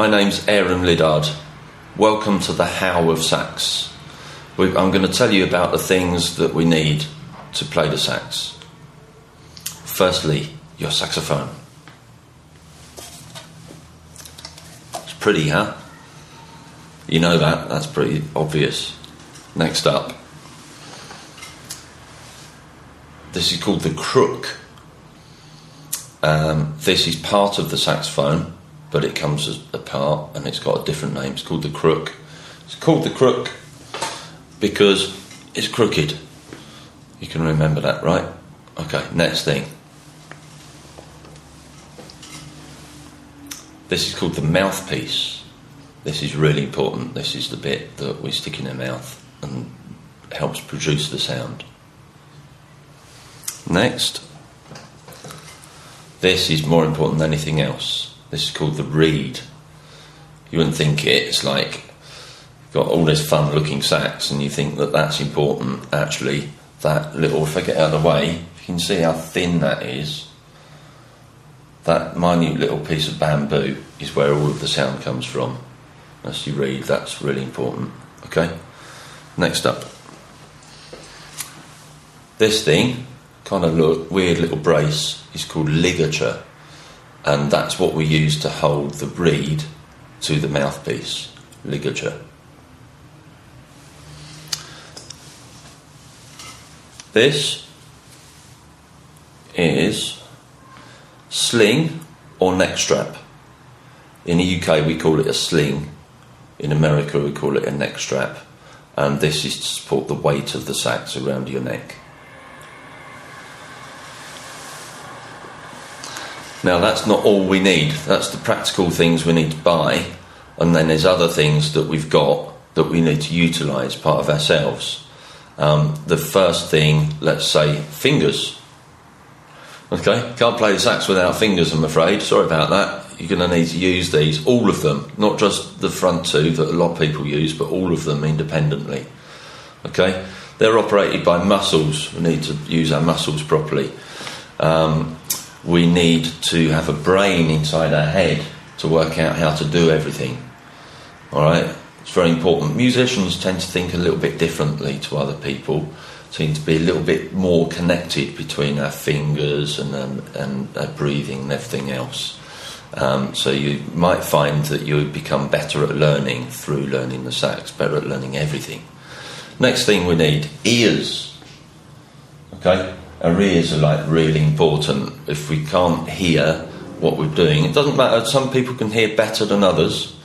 name's Aaron Liddard. Welcome to the How of Sax. I'm going to tell you about the things that we need to play the sax. Firstly, your saxophone. It's pretty, huh? You know that, that's pretty obvious. Next up, this is called the crook. This is part of the saxophone, but it comes as a part and it's got a different name. It's called the crook. It's called the crook because it's crooked. You can remember that, right? Okay, next thing. This is called the mouthpiece. This is really important. This is the bit that we stick in our mouth and helps produce the sound. Next. This is more important than anything else. This is called the reed. You wouldn't think it. It's like got all this fun looking sax and you think that that's important. Actually, that little, if I get out of the way, you can see how thin that is. That minute little piece of bamboo is where all of the sound comes from. As you read, that's really important. Okay? Next up. This thing, kind of weird little brace, is called ligature. And that's what we use to hold the reed to the mouthpiece. Ligature. This is sling or neck strap. In the UK we call it a sling. In America we call it a neck strap. And this is to support the weight of the sax around your neck. Now that's not all we need. That's the practical things we need to buy. And then there's other things that we've got that we need to utilise part of ourselves. The first thing, let's say, fingers. Okay, can't play the sax without fingers, I'm afraid. Sorry about that. You're going to need to use these, all of them, not just the front two that a lot of people use, but all of them independently. Okay, they're operated by muscles. We need to use our muscles properly. We need to have a brain inside our head to work out how to do everything. All right, it's very important. Musicians tend to think a little bit differently to other people. Seem to be a little bit more connected between our fingers and our breathing and everything else. So you might find that you become better at learning through learning the sax, better at learning everything. Next thing we need, ears. Okay, our ears are like really important. If we can't hear what we're doing, it doesn't matter, some people can hear better than others,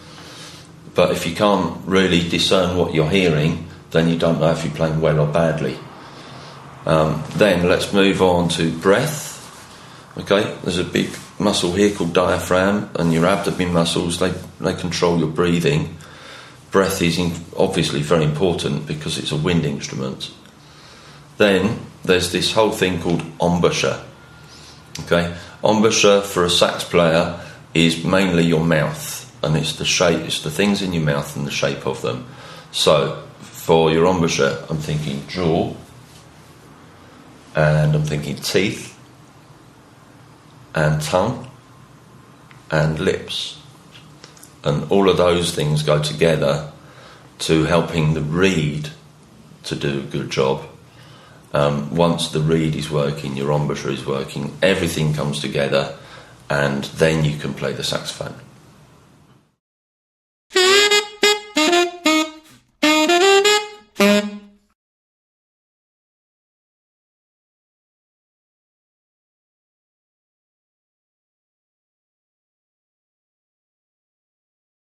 but if you can't really discern what you're hearing, then you don't know if you're playing well or badly. Then let's move on to breath. Okay, there's a big muscle here called diaphragm, and your abdomen muscles, they control your breathing. Breath is obviously very important because it's a wind instrument. Then there's this whole thing called embouchure. Okay, embouchure for a sax player is mainly your mouth, and it's the shape, it's the things in your mouth and the shape of them. So for your embouchure, I'm thinking jaw, and I'm thinking teeth, and tongue, and lips. And all of those things go together to helping the reed to do a good job. Once the reed is working, your embouchure is working, everything comes together, and then you can play the saxophone.